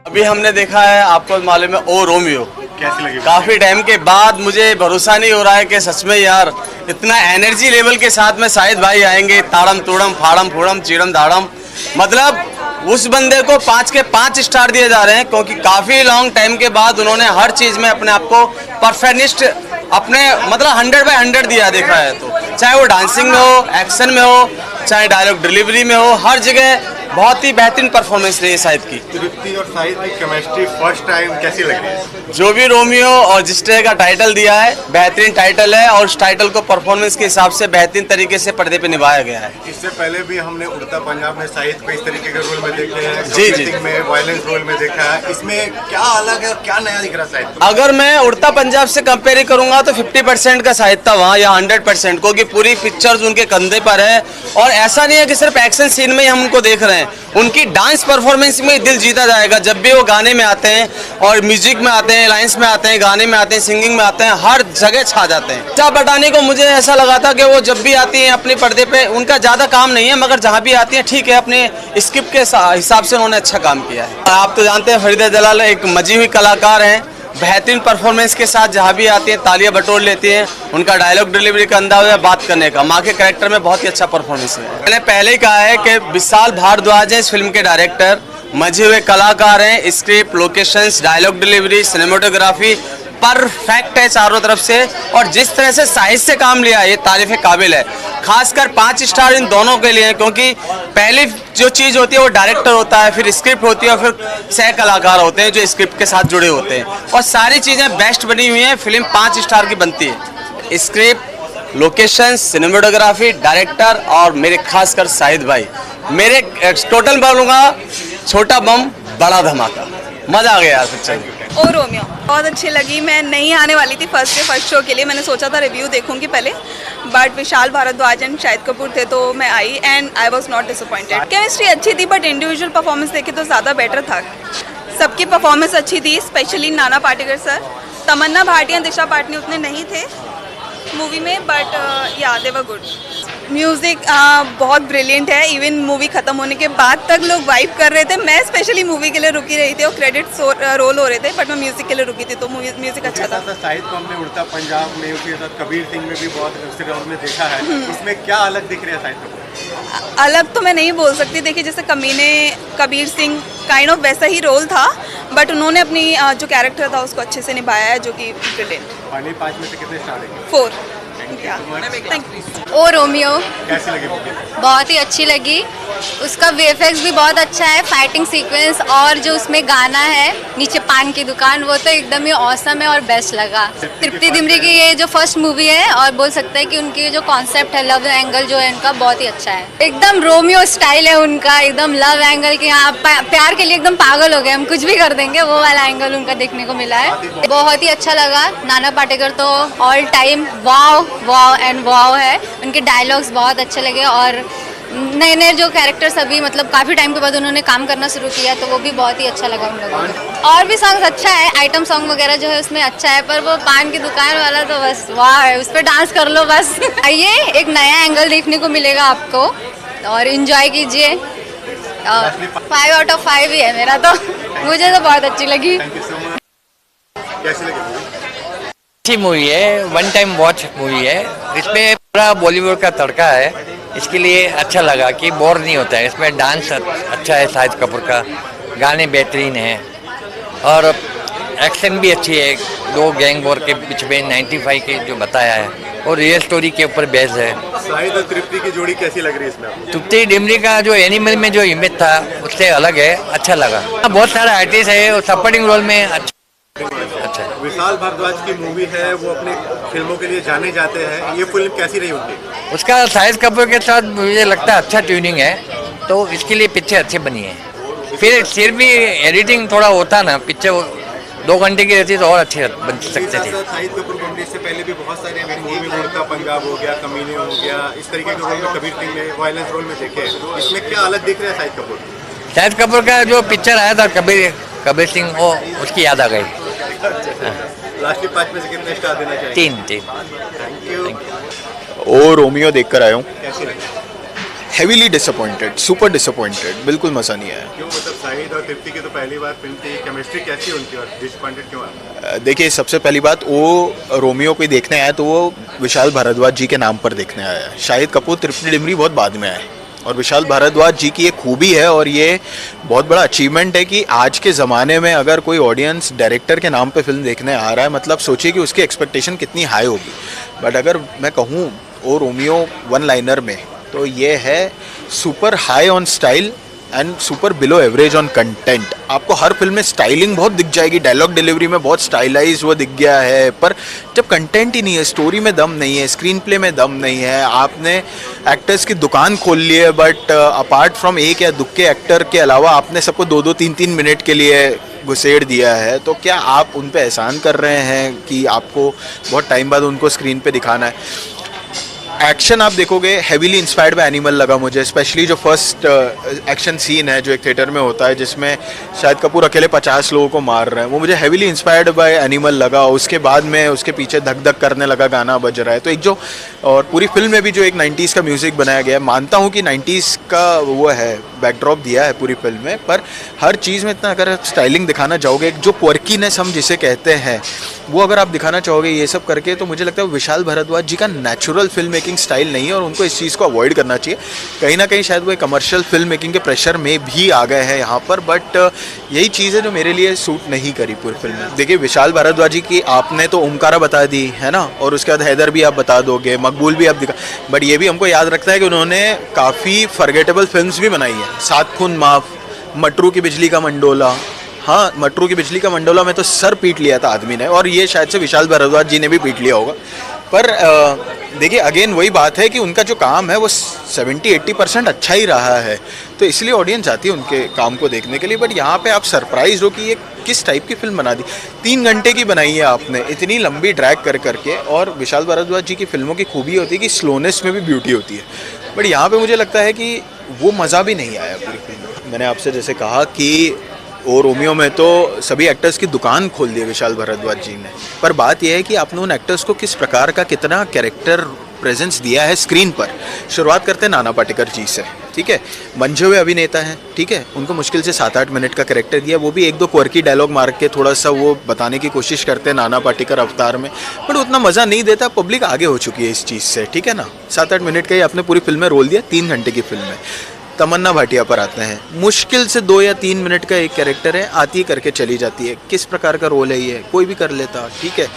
अभी हमने देखा है, आपको मालूम है, ओ रोमियो। कैसी लगी? काफी टाइम के बाद मुझे भरोसा नहीं हो रहा है कि सच में यार इतना एनर्जी लेवल के साथ में शाहिद भाई आएंगे, ताड़म तुड़म फाड़म फूड़म चीड़म दाड़म, मतलब उस बंदे को 5 के 5 स्टार दिए जा रहे हैं, क्योंकि काफी लॉन्ग टाइम के बाद उन्होंने हर चीज में अपने आप को परफेक्शनिस्ट अपने मतलब 100/100 दिया देखा है। तो चाहे वो डांसिंग में हो, एक्शन में हो, चाहे डायलॉग डिलीवरी में हो, हर जगह बहुत ही बेहतरीन परफॉर्मेंस रही है शाहिद की। तृप्ति और शाहिद की केमिस्ट्री फर्स्ट टाइम कैसी लग रही है? जो भी रोमियो और जिस तरह का टाइटल दिया है, बेहतरीन टाइटल है और उस टाइटल को परफॉर्मेंस के हिसाब से बेहतरीन तरीके से पर्दे पे निभाया गया है। इससे पहले भी हमने उड़ता पंजाब में शाहिद को इस तरीके के रोल में देखे हैं, जी जी में वायलेंस रोल में देखा है, इसमें क्या अलग है और क्या नया दिख रहा है शाहिद? अगर मैं उड़ता पंजाब से कंपेयर करूंगा तो 50% का शाहिद था वहाँ, या 100%, क्योंकि पूरी पिक्चर्स उनके कंधे पर है। और ऐसा नहीं है कि सिर्फ एक्शन सीन में ही हम उनको देख रहे हैं, उनकी डांस परफॉर्मेंस में दिल जीता जाएगा। जब भी वो गाने में आते हैं और म्यूजिक में आते हैं, लाइंस में आते हैं, गाने में आते हैं, सिंगिंग में आते हैं, हर जगह छा जाते हैं। चा बटाने को मुझे ऐसा लगा था कि वो जब भी आती हैं अपने पर्दे पे, उनका ज़्यादा काम नहीं है, मगर जहाँ भी आती हैं ठीक है, अपने स्क्रिप्ट के हिसाब से उन्होंने अच्छा काम किया है। आप तो जानते हैं फरीदा जलाल एक मजी हुई कलाकार हैं, बेहतरीन परफॉर्मेंस के साथ जहाँ भी आती हैं तालियां बटोर लेती हैं। उनका डायलॉग डिलीवरी का अंदाज है, बात करने का, माँ के कैरेक्टर में बहुत ही अच्छा परफॉर्मेंस है। मैंने पहले ही कहा है कि विशाल भारद्वाज हैं इस फिल्म के डायरेक्टर, मजे हुए कलाकार हैं, script, locations, dialogue delivery, cinematography perfect है चारों तरफ से। और जिस तरह से साहित्य से काम लिया ये तारीफ काबिल है। खासकर 5 स्टार इन दोनों के लिए, क्योंकि पहली जो चीज़ होती है वो डायरेक्टर होता है, फिर स्क्रिप्ट होती है और फिर सह कलाकार होते हैं जो स्क्रिप्ट के साथ जुड़े होते हैं, और सारी चीज़ें बेस्ट बनी हुई हैं। फिल्म 5 स्टार की बनती है। स्क्रिप्ट, लोकेशन, सिनेमेटोग्राफी, डायरेक्टर और मेरे खासकर शाहिद भाई, मेरे टोटल बोलूँगा छोटा बम बड़ा धमाका, मज़ा आ गया यार पिक्चर। ओ रोमियो बहुत अच्छी लगी। मैं नहीं आने वाली थी फर्स्ट शो के लिए, मैंने सोचा था रिव्यू देखूंगी पहले, बट विशाल भारद्वाज एंड शाहिद कपूर थे तो मैं I and I was not disappointed. Chemistry अच्छी थी बट इंडिविजुअल परफॉर्मेंस देखे तो ज़्यादा बेटर था। सबकी परफॉर्मेंस अच्छी थी, स्पेशली नाना पाटेकर सर। तमन्ना भाटिया, दिशा पाटनी उतने नहीं थे मूवी में, बट या दे वर गुड। म्यूज़िक बहुत ब्रिलियंट है, इवन मूवी ख़त्म होने के बाद तक लोग वाइब कर रहे थे। मैं स्पेशली मूवी के लिए रुकी रही थी और क्रेडिट्स रोल हो रहे थे, बट मैं म्यूज़िक के लिए रुकी थी, तो म्यूज़िक अच्छा था। शाहिद को हमने उड़ता पंजाब में, उसके साथ कबीर सिंह में भी बहुत रोल में देखा है, इसमें क्या अलग दिख रहा है शाहिद को? अलग तो मैं नहीं बोल सकती, देखिए जैसे कमीने, कबीर सिंह काइंड ऑफ वैसा ही रोल था, बट उन्होंने अपनी जो कैरेक्टर था उसको अच्छे से निभाया है, जो कि ब्रिलियंट। फाइनली 5 में से कितने स्टार देंगे? 4। ओ रोमियो कैसी लगी? बहुत ही अच्छी लगी। उसका वीएफएक्स भी बहुत अच्छा है, फाइटिंग सीक्वेंस और जो उसमें गाना है नीचे पान की दुकान, वो तो एकदम ही ऑसम है और बेस्ट लगा। तृप्ति डिमरी की ये जो फर्स्ट मूवी है और बोल सकते हैं कि उनकी जो कॉन्सेप्ट है, लव एंगल जो है इनका बहुत ही अच्छा है। एकदम रोमियो स्टाइल है उनका, एकदम लव एंगल के यहाँ प्यार के लिए एकदम पागल हो गए, हम कुछ भी कर देंगे, वो वाला एंगल उनका देखने को मिला है। बहुत ही अच्छा लगा। नाना पाटेकर तो all time wow wow and wow है, उनके डायलॉग्स बहुत अच्छे लगे और नए नए जो कैरेक्टर्स अभी मतलब काफ़ी टाइम के बाद उन्होंने काम करना शुरू किया, तो वो भी बहुत ही अच्छा लगा उन लोगों को। और भी सॉन्ग्स अच्छा है, आइटम सॉन्ग वगैरह जो है उसमें अच्छा है, पर वो पान की दुकान वाला तो बस वाह है, उस पर डांस कर लो बस। आइए, एक नया एंगल देखने को मिलेगा आपको और इन्जॉय कीजिए। 5 आउट ऑफ 5 ही है मेरा तो, मुझे तो बहुत अच्छी लगी। कैसी लगी? अच्छी मूवी है, वन टाइम वॉच मूवी है। इसमें पूरा बॉलीवुड का तड़का है, इसके लिए अच्छा लगा कि बोर नहीं होता है। इसमें डांस अच्छा है शाहिद कपूर का, गाने बेहतरीन हैं और एक्शन भी अच्छी है। 2 गैंग वॉर के बीच में 95 के जो बताया है और रियल स्टोरी के ऊपर बेस्ड है। शाहिद और तृप्ति की जोड़ी कैसी लग रही है इसमें? तृप्ति डिमरी का जो एनिमल में जो इमेज था उससे अलग है, अच्छा लगा। बहुत सारे आर्टिस्ट है और सपोर्टिंग रोल में अच्छा। विशाल भारद्वाज की मूवी है, वो अपने फिल्मों के लिए जाने जाते हैं, ये फिल्म कैसी रही उनकी? उसका शाहिद कपूर के साथ मुझे लगता है अच्छा ट्यूनिंग है, तो इसके लिए पिक्चर अच्छी बनी है। फिर भी एडिटिंग थोड़ा होता ना, पिक्चर 2 घंटे की रहती तो और अच्छे बन सकते थे। शाहिद कपूर बनने से पहले भी बहुत सारे मूवी में उड़ता पंजाब हो गया, कमीने हो गया, इस तरीके के रोल में कबीर सिंह में वायलेंस रोल में देखे, इसमें क्या अलग दिख रहा है शाहिद कपूर? शाहिद कपूर का जो पिक्चर आया था कबीर सिंह, वो उसकी याद आ गई। लास्ट 5 में से कितने स्टार देना चाहिए? 3। Thank you. ओ रोमियो देखकर आया हूँ। कैसी लगी? हेवीली डिसअपॉइंटेड, सुपर डिसअपॉइंटेड, बिल्कुल मज़ा नहीं आया। क्यों, मतलब शाहिद और तृप्ति की तो पहली बार फिल्म थी, केमिस्ट्री कैसी है उनकी और डिसअपॉइंटेड क्यों आप? देखिए, सबसे पहली बात, वो रोमियो को देखने आया तो वो विशाल भारद्वाज जी के नाम पर देखने आया। शाहिद कपूर, तृप्ति डिमरी बहुत बाद में आए, और विशाल भारद्वाज जी की एक खूबी है और ये बहुत बड़ा अचीवमेंट है कि आज के ज़माने में अगर कोई ऑडियंस डायरेक्टर के नाम पे फिल्म देखने आ रहा है, मतलब सोचिए कि उसकी एक्सपेक्टेशन कितनी हाई होगी। बट अगर मैं कहूँ ओ रोमियो वन लाइनर में, तो ये है super high on style and super below average on content. आपको हर फिल्म में स्टाइलिंग बहुत दिख जाएगी, डायलॉग डिलीवरी में बहुत स्टाइलाइज वो दिख गया है, पर जब कंटेंट ही नहीं है, स्टोरी में दम नहीं है, स्क्रीन प्ले में दम नहीं है, आपने एक्टर्स की दुकान खोल ली है, बट अपार्ट फ्रॉम एक या दुक्के एक्टर के अलावा आपने सबको 2-2, 3-3 मिनट के लिए घुसेड़ दिया है, तो क्या आप उन पे एहसान कर रहे हैं कि आपको बहुत टाइम बाद उनको स्क्रीन पे दिखाना है? एक्शन आप देखोगे हैवीली इंस्पायर्ड बाय एनिमल लगा मुझे, स्पेशली जो फर्स्ट एक्शन सीन है जो एक थिएटर में होता है जिसमें शाहिद कपूर अकेले 50 लोगों को मार रहे हैं, वो मुझे हैवीली इंस्पायर्ड बाय एनिमल लगा। उसके बाद में उसके पीछे धक धक करने लगा गाना बज रहा है, तो एक जो और पूरी फिल्म में भी जो एक 90s का म्यूज़िक बनाया गया है, मानता हूँ कि 90s का वो है बैकड्रॉप दिया है पूरी फिल्म में, पर हर चीज़ में इतना अगर स्टाइलिंग दिखाना चाहोगे, जो क्वर्कीनेस हम जिसे कहते हैं वो अगर आप दिखाना चाहोगे ये सब करके, तो मुझे लगता है विशाल भारद्वाज जी का नेचुरल फिल्म मेकिंग स्टाइल नहीं है और उनको इस चीज़ को अवॉइड करना चाहिए। कहीं ना कहीं शायद वो कमर्शियल फिल्म मेकिंग के प्रेशर में भी आ गए हैं यहाँ पर, बट यही चीज़ है जो मेरे लिए सूट नहीं करी पूरी फिल्म में। देखिए, विशाल भारद्वाज जी की आपने तो ओमकारा बता दी है ना, और उसके बाद हैदर भी आप बता दोगे, मकबूल भी आप दिखा, बट ये भी हमको याद रखना है कि उन्होंने काफ़ी फॉरगेटेबल फिल्म्स भी बनाई है। सात खून माफ, मटरू की बिजली का मंडोला, हाँ मटरू की बिजली का मंडोला में तो सर पीट लिया था आदमी ने, और ये शायद से विशाल भारद्वाज जी ने भी पीट लिया होगा। पर देखिए अगेन वही बात है कि उनका जो काम है वो 70-80% अच्छा ही रहा है, तो इसलिए ऑडियंस आती है उनके काम को देखने के लिए। बट यहाँ पे आप सरप्राइज हो कि ये किस टाइप की फिल्म बना दी, 3 घंटे की बनाई है आपने, इतनी लंबी ड्रैग कर करके। और विशाल भारद्वाज जी की फिल्मों की खूबी होती है कि स्लोनेस में भी ब्यूटी होती है, बट यहाँ पे मुझे लगता है कि वो मज़ा भी नहीं आया पूरी फिल्म में। मैंने आपसे जैसे कहा कि ओ रोमियो में तो सभी एक्टर्स की दुकान खोल दी विशाल भारद्वाज जी ने, पर बात यह है कि आपने उन एक्टर्स को किस प्रकार का कितना कैरेक्टर प्रेजेंस दिया है स्क्रीन पर। शुरुआत करते हैं नाना पाटेकर जी से, ठीक है, मंझे हुए अभिनेता हैं, ठीक है, उनको मुश्किल से 7-8 मिनट का कैरेक्टर दिया, वो भी 1-2 क्वर्की डायलॉग मार के थोड़ा सा वो बताने की कोशिश करते हैं नाना पाटेकर अवतार में, बट उतना मज़ा नहीं देता। पब्लिक आगे हो चुकी है इस चीज़ से, ठीक है ना। 7-8 मिनट का ही आपने पूरी फिल्म में रोल दिया, 3 घंटे की फिल्म में। तमन्ना भाटिया पर आते हैं, मुश्किल से 2 या 3 मिनट का एक कैरेक्टर है, आती करके चली जाती है, किस प्रकार का रोल है ये, कोई भी कर लेता, ठीक है।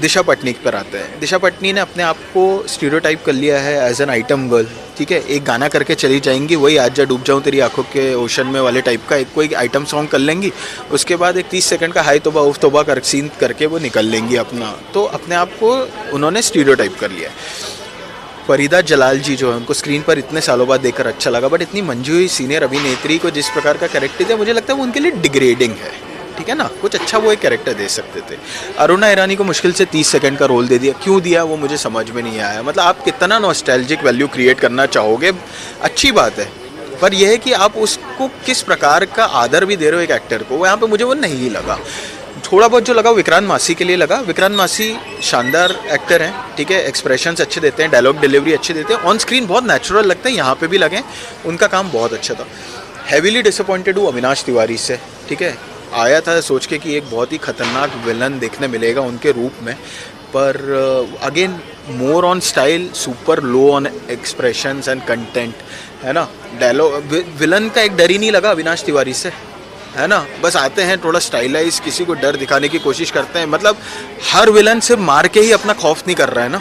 दिशा पटनी पर आते हैं, दिशा पटनी ने अपने आप को स्टीरियोटाइप कर लिया है एज एन आइटम गर्ल, ठीक है, एक गाना करके चली जाएंगी, वही आज जा डूब जाऊँ तेरी आंखों के ओशन में वाले टाइप का एक कोई आइटम सॉन्ग कर लेंगी, उसके बाद एक 30 सेकंड का हाई तोबा उफ तोबा कर सीन करके वो निकल लेंगी अपना, तो अपने आप को उन्होंने स्टीरियोटाइप कर लिया है। फरीदा जलाल जी जो है उनको स्क्रीन पर इतने सालों बाद देखकर अच्छा लगा, बट इतनी मंझी हुई सीनियर अभिनेत्री को जिस प्रकार का कैरेक्टर दिया, मुझे लगता है वो उनके लिए डिग्रेडिंग है, ठीक है ना, कुछ अच्छा वो एक कैरेक्टर दे सकते थे। अरुणा ईरानी को मुश्किल से 30 सेकंड का रोल दे दिया, क्यों दिया वो मुझे समझ में नहीं आया। मतलब आप कितना नॉस्टैल्जिक वैल्यू क्रिएट करना चाहोगे, अच्छी बात है, पर यह है कि आप उसको किस प्रकार का आदर भी दे रहे हो एक एक्टर को, यहाँ पे मुझे वो नहीं लगा। थोड़ा बहुत जो लगा विक्रांत मासी के लिए लगा, विक्रांत मासी शानदार एक्टर हैं, ठीक है, एक्सप्रेशंस अच्छे देते हैं, डायलॉग डिलीवरी अच्छी देते हैं, ऑन स्क्रीन बहुत नेचुरल लगते हैं, यहाँ पे भी लगे, उनका काम बहुत अच्छा था। हैवीली डिसअपॉइंटेड हूँ अविनाश तिवारी से, ठीक है, आया था सोच के कि एक बहुत ही खतरनाक विलन देखने मिलेगा उनके रूप में, पर again more on style, super low on expressions and content, है ना। डायलॉग विलन का एक डर ही नहीं लगा अविनाश तिवारी से, है ना, बस आते हैं थोड़ा स्टाइलाइज, किसी को डर दिखाने की कोशिश करते हैं, मतलब हर विलन से मार के ही अपना खौफ नहीं कर रहा है ना,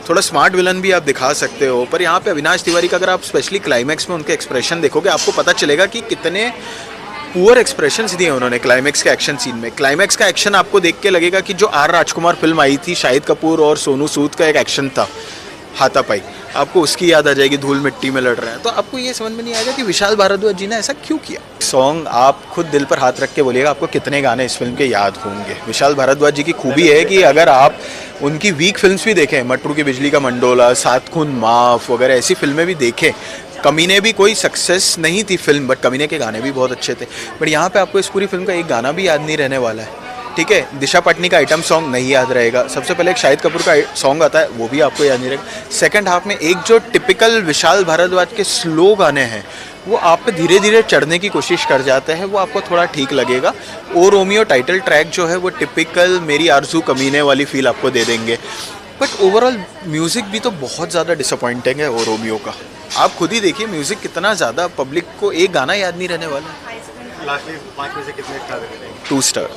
थोड़ा स्मार्ट विलन भी आप दिखा सकते हो। पर यहाँ पे अविनाश तिवारी का अगर आप स्पेशली क्लाइमैक्स में उनके एक्सप्रेशन देखोगे, आपको पता चलेगा कि कितने पुअर एक्सप्रेशंस दिए उन्होंने क्लाइमैक्स के एक्शन सीन में। क्लाइमैक्स का एक्शन आपको देख के लगेगा कि जो आर राजकुमार फिल्म आई थी, शाहिद कपूर और सोनू सूद का एक एक्शन था हाथापाई, आपको उसकी याद आ जाएगी, धूल मिट्टी में लड़ रहे हैं, तो आपको ये समझ में नहीं आएगा कि विशाल भारद्वाज जी ने ऐसा क्यों किया। सॉन्ग आप खुद दिल पर हाथ रख के बोलिएगा आपको कितने गाने इस फिल्म के याद होंगे। विशाल भारद्वाज जी की खूबी है कि अगर आप उनकी वीक फिल्म्स भी देखें, मटरू की बिजली का मंडोला, सात खून माफ वगैरह ऐसी फिल्में भी देखें, कमीने भी कोई सक्सेस नहीं थी फिल्म, बट कमीने के गाने भी बहुत अच्छे थे, बट यहाँ पे आपको इस पूरी फिल्म का एक गाना भी याद नहीं रहने वाला है, ठीक है, दिशा पटनी का आइटम सॉन्ग नहीं याद रहेगा। सबसे पहले एक शाहिद कपूर का सॉन्ग आता है, वो भी आपको याद नहीं रहेगा। सेकंड हाफ में एक जो टिपिकल विशाल भारद्वाज के स्लो गाने हैं वो आप पे धीरे धीरे चढ़ने की कोशिश कर जाते हैं, वो आपको थोड़ा ठीक लगेगा। ओ रोमियो टाइटल ट्रैक जो है वो टिपिकल मेरी आरज़ू कमीने वाली फील आपको दे देंगे। बट ओवरऑल म्यूज़िक भी तो बहुत ज़्यादा डिसअपॉइंटिंग है ओ रोमियो का। आप खुद ही देखिए म्यूज़िक कितना ज़्यादा, पब्लिक को एक गाना याद नहीं रहने वाला। लास्टली 5 में से कितने स्टार देते हैं? 2 स्टार।